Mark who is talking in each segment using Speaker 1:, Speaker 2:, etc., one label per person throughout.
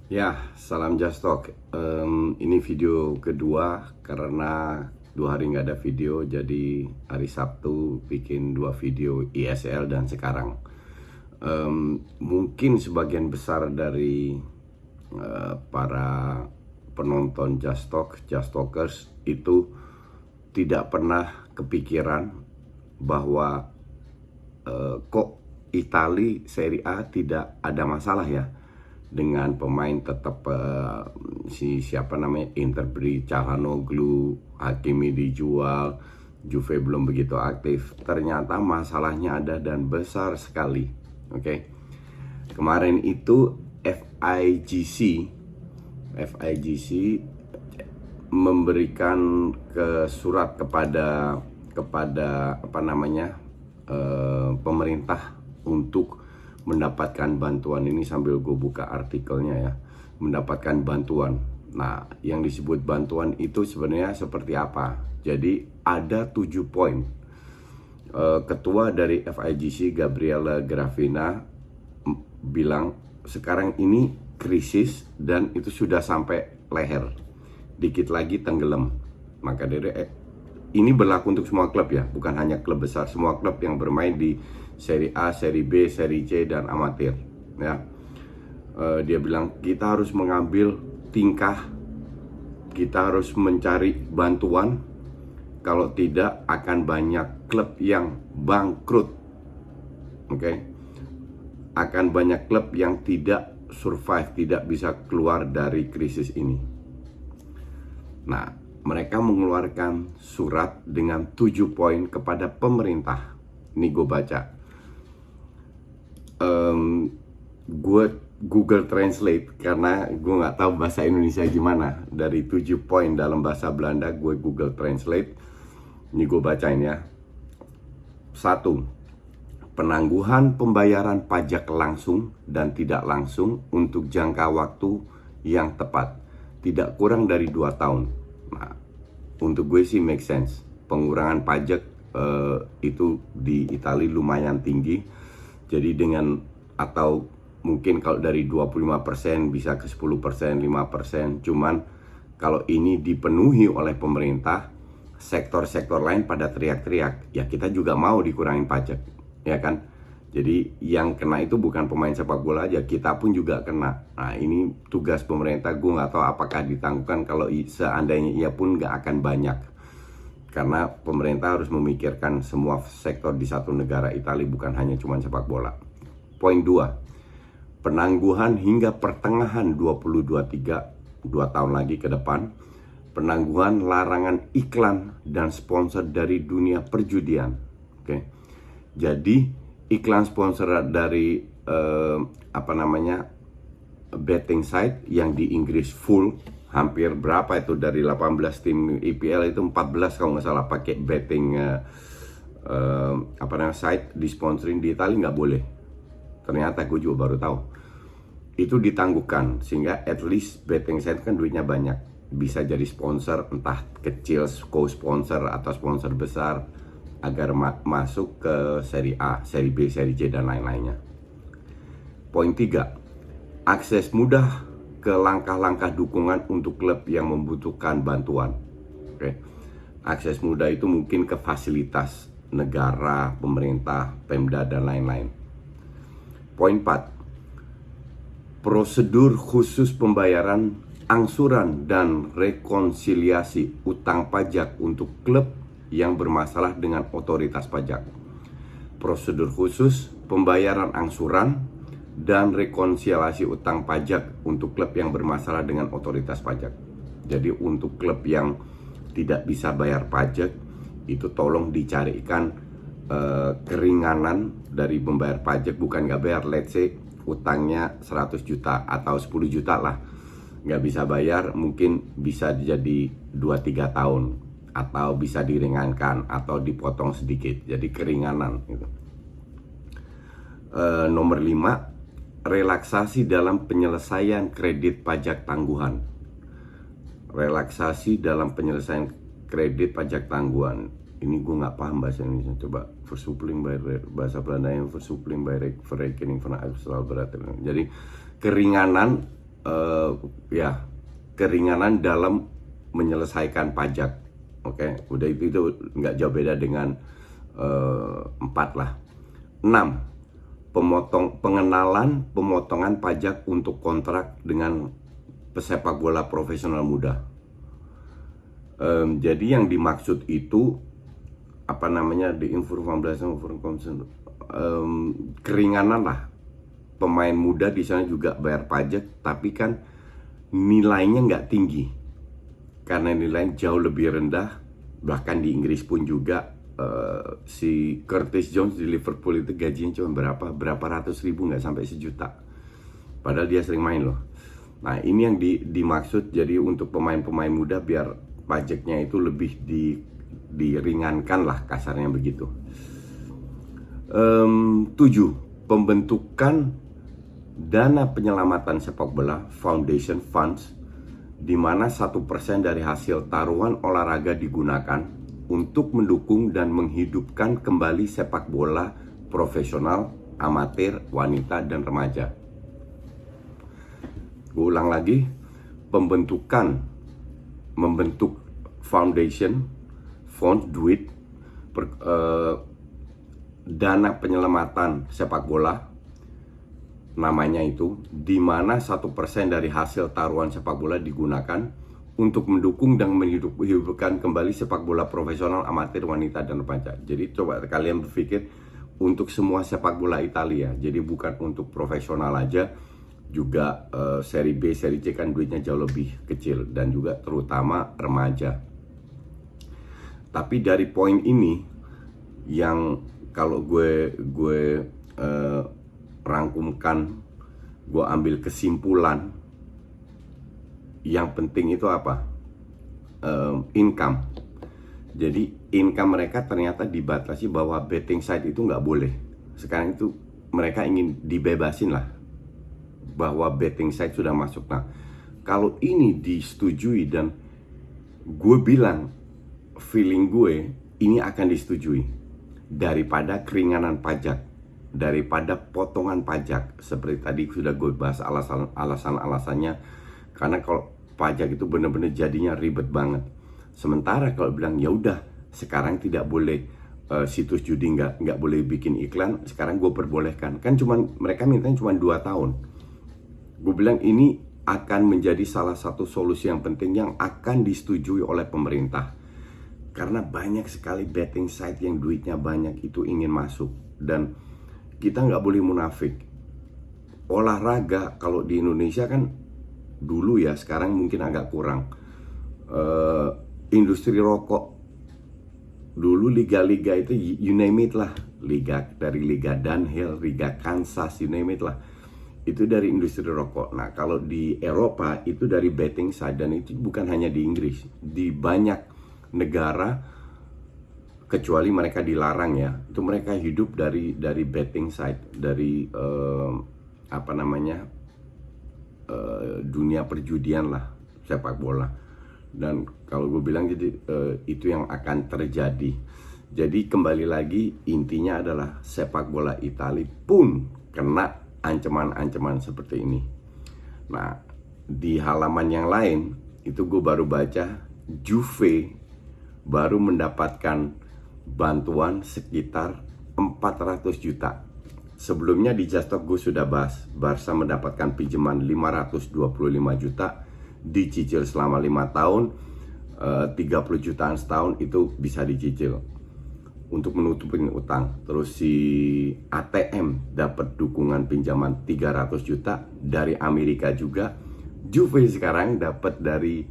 Speaker 1: Ya, salam Just Talk. Ini video kedua karena 2 hari nggak ada video, jadi hari Sabtu bikin 2 video ISL dan sekarang. Mungkin sebagian besar dari para penonton Just Talk, Just Talkers itu tidak pernah kepikiran bahwa kok Itali Serie A tidak ada masalah ya dengan pemain tetap siapa namanya Inter beri Calhanoglu, Hakimi dijual, Juve belum begitu aktif. Ternyata masalahnya ada dan besar sekali. Oke. Kemarin itu FIGC memberikan surat kepada apa namanya pemerintah untuk mendapatkan bantuan. Ini sambil gue buka artikelnya ya, mendapatkan bantuan. Nah, yang disebut bantuan itu sebenarnya seperti apa? Jadi ada 7 poin. Ketua dari FIGC Gabriela Gravina bilang sekarang ini krisis dan itu sudah sampai leher, dikit lagi tenggelam. Maka dari ini berlaku untuk semua klub ya, bukan hanya klub besar, semua klub yang bermain di Serie A, Serie B, Serie C, dan amatir ya. Dia bilang kita harus mengambil tingkah, kita harus mencari bantuan, kalau tidak akan banyak klub yang bangkrut. Oke. Akan banyak klub yang tidak survive, tidak bisa keluar dari krisis ini. Nah, mereka mengeluarkan surat dengan 7 poin kepada pemerintah. Ini gue baca. Gue Google Translate karena gue nggak tahu bahasa Indonesia gimana. Dari 7 poin dalam bahasa Belanda gue Google Translate. Ini gue bacain ya. 1. Penangguhan pembayaran pajak langsung dan tidak langsung untuk jangka waktu yang tepat, tidak kurang dari 2 tahun. Nah, untuk gue sih make sense. Pengurangan pajak itu di Italia lumayan tinggi. Jadi dengan, atau mungkin kalau dari 25% bisa ke 10%, 5%. Cuman kalau ini dipenuhi oleh pemerintah, sektor-sektor lain pada teriak-teriak, ya kita juga mau dikurangin pajak, ya kan? Jadi yang kena itu bukan pemain sepak bola aja, kita pun juga kena. Nah, ini tugas pemerintah. Gue nggak tahu apakah ditangguhkan. Kalau seandainya iya pun nggak akan banyak, karena pemerintah harus memikirkan semua sektor di satu negara Italia, bukan hanya cuma sepak bola. Poin 2, penangguhan hingga pertengahan 2023, 2 tahun lagi ke depan, penangguhan larangan iklan dan sponsor dari dunia perjudian. Oke. Jadi iklan sponsor dari betting site yang di Inggris full, hampir berapa itu, dari 18 tim IPL itu 14 kalau nggak salah pakai betting site disponsorin. Di Italia nggak boleh. Ternyata gue juga baru tahu. Itu ditangguhkan sehingga at least betting site kan duitnya banyak, bisa jadi sponsor, entah kecil co-sponsor atau sponsor besar, agar masuk ke Serie A, Serie B, Serie C, dan lain-lainnya. Poin 3, akses mudah ke langkah-langkah dukungan untuk klub yang membutuhkan bantuan. Oke. Akses mudah itu mungkin ke fasilitas negara, pemerintah, Pemda, dan lain-lain. Poin 4, prosedur khusus pembayaran angsuran dan rekonsiliasi utang pajak untuk klub yang bermasalah dengan otoritas pajak. Prosedur khusus pembayaran angsuran dan rekonsiliasi utang pajak untuk klub yang bermasalah dengan otoritas pajak. Jadi untuk klub yang tidak bisa bayar pajak, itu tolong dicarikan keringanan dari membayar pajak. Bukan nggak bayar, let's say utangnya 100 juta atau 10 juta lah, nggak bisa bayar, mungkin bisa jadi 2-3 tahun, atau bisa diringankan atau dipotong sedikit, jadi keringanan gitu. Nomor 5, relaksasi dalam penyelesaian kredit pajak tangguhan. Relaksasi dalam penyelesaian kredit pajak tangguhan. Ini gue nggak paham bahasa Indonesia. Coba versupling by bahasa Belanda yang versupling by verrekening van uitstel berat. Jadi keringanan ya keringanan dalam menyelesaikan pajak. Oke, udah itu nggak jauh beda dengan 4 lah. 6. Pengenalan pemotongan pajak untuk kontrak dengan pesepak bola profesional muda. Jadi yang dimaksud itu apa namanya di keringanan lah. Pemain muda di sana juga bayar pajak, tapi kan nilainya nggak tinggi karena nilainya jauh lebih rendah. Bahkan di Inggris pun juga si Curtis Jones di Liverpool itu gajinya cuma berapa ratus ribu, nggak sampai 1 juta, padahal dia sering main loh. Nah ini yang dimaksud, jadi untuk pemain-pemain muda biar pajaknya itu lebih diringankan lah, kasarnya begitu. 7. Pembentukan dana penyelamatan sepak bola Foundation Funds, di mana 1% dari hasil taruhan olahraga digunakan untuk mendukung dan menghidupkan kembali sepak bola profesional, amatir, wanita, dan remaja. Gue ulang lagi, membentuk foundation, fund, duit, dana penyelamatan sepak bola, namanya itu, di mana 1% dari hasil taruhan sepak bola digunakan untuk mendukung dan menghidupkan kembali sepak bola profesional, amatir, wanita, dan remaja. Jadi coba kalian berpikir untuk semua sepak bola Italia. Jadi bukan untuk profesional aja, juga seri B, seri C kan duitnya jauh lebih kecil, dan juga terutama remaja. Tapi dari poin ini yang kalau gue rangkumkan, gue ambil kesimpulan, yang penting itu apa? Income. Jadi income mereka ternyata dibatasi bahwa betting site itu nggak boleh. Sekarang itu mereka ingin dibebasin lah, bahwa betting site sudah masuk. Nah, kalau ini disetujui, dan gue bilang feeling gue ini akan disetujui, daripada keringanan pajak, daripada potongan pajak seperti tadi sudah gue bahas alasan-alasannya. Karena kalau pajak itu benar-benar jadinya ribet banget. Sementara kalau bilang ya udah sekarang tidak boleh situs judi nggak boleh bikin iklan, sekarang gue perbolehkan, kan cuman mereka mintanya cuma 2 tahun. Gue bilang ini akan menjadi salah satu solusi yang penting yang akan disetujui oleh pemerintah, karena banyak sekali betting site yang duitnya banyak itu ingin masuk. Dan kita nggak boleh munafik, olahraga kalau di Indonesia kan dulu ya, sekarang mungkin agak kurang. Industri rokok dulu, liga-liga itu you name it lah, dari liga Dunhill, liga Kansas, you name it lah, itu dari industri rokok. Nah kalau di Eropa itu dari betting side, dan itu bukan hanya di Inggris, di banyak negara, kecuali mereka dilarang ya, itu mereka hidup dari betting side, dari dunia perjudian lah, sepak bola. Dan kalau gue bilang jadi itu yang akan terjadi. Jadi kembali lagi, intinya adalah sepak bola Italia pun kena ancaman-ancaman seperti ini. Nah di halaman yang lain itu gue baru baca Juve baru mendapatkan bantuan sekitar 400 juta. Sebelumnya di Just Talk gue sudah bahas, Barca mendapatkan pinjaman 525 juta, dicicil selama 5 tahun, 30 jutaan setahun itu bisa dicicil untuk menutupin utang. Terus si ATM dapat dukungan pinjaman 300 juta dari Amerika juga. Juve sekarang dapat dari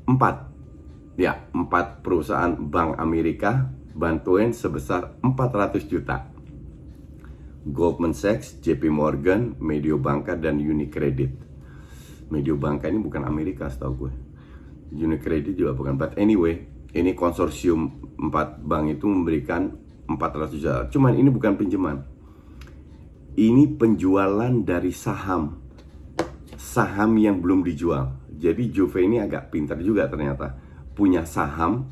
Speaker 1: 4 perusahaan bank Amerika bantuan sebesar 400 juta. Goldman Sachs, JP Morgan, Mediobanca, dan Unicredit. Mediobanca ini bukan Amerika setahu gue. Unicredit juga bukan. But anyway, ini konsorsium 4 bank itu memberikan 400 juta. Cuman ini bukan pinjaman. Ini penjualan dari saham yang belum dijual. Jadi Juve ini agak pintar juga ternyata. Punya saham,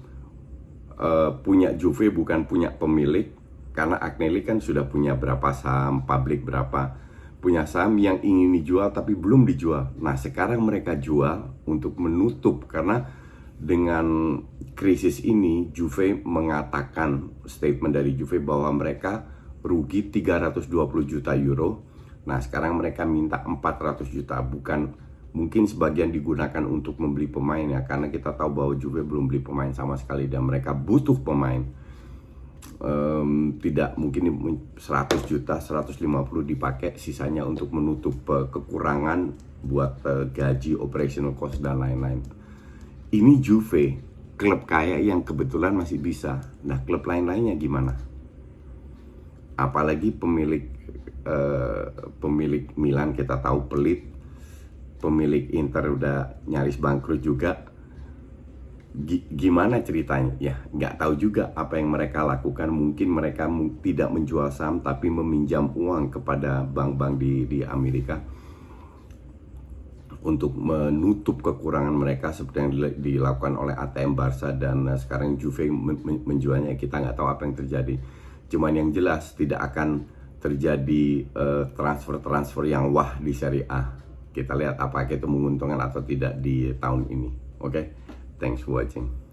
Speaker 1: punya Juve bukan punya pemilik. Karena Agnelli kan sudah punya berapa saham publik berapa. punya saham yang ingin dijual tapi belum dijual. Nah, sekarang mereka jual untuk menutup, karena dengan krisis ini Juve mengatakan, statement dari Juve bahwa mereka rugi 320 juta euro. Nah, sekarang mereka minta 400 juta, bukan mungkin sebagian digunakan untuk membeli pemain ya, karena kita tahu bahwa Juve belum beli pemain sama sekali dan mereka butuh pemain. Tidak mungkin 100 juta, 150 dipakai, sisanya untuk menutup kekurangan buat gaji, operational cost dan lain-lain. Ini Juve, klub kaya yang kebetulan masih bisa. Nah, klub lain-lainnya gimana? Apalagi pemilik Milan kita tahu pelit, pemilik Inter udah nyaris bangkrut juga. Gimana ceritanya? Ya, nggak tahu juga apa yang mereka lakukan. Mungkin mereka tidak menjual saham, tapi meminjam uang kepada bank-bank di Amerika untuk menutup kekurangan mereka, seperti yang dilakukan oleh ATM Barca, dan sekarang Juve menjualnya. Kita nggak tahu apa yang terjadi. Cuman yang jelas tidak akan terjadi transfer-transfer yang wah di Serie A. Kita lihat apakah itu menguntungkan atau tidak di tahun ini. Oke? Thanks for watching.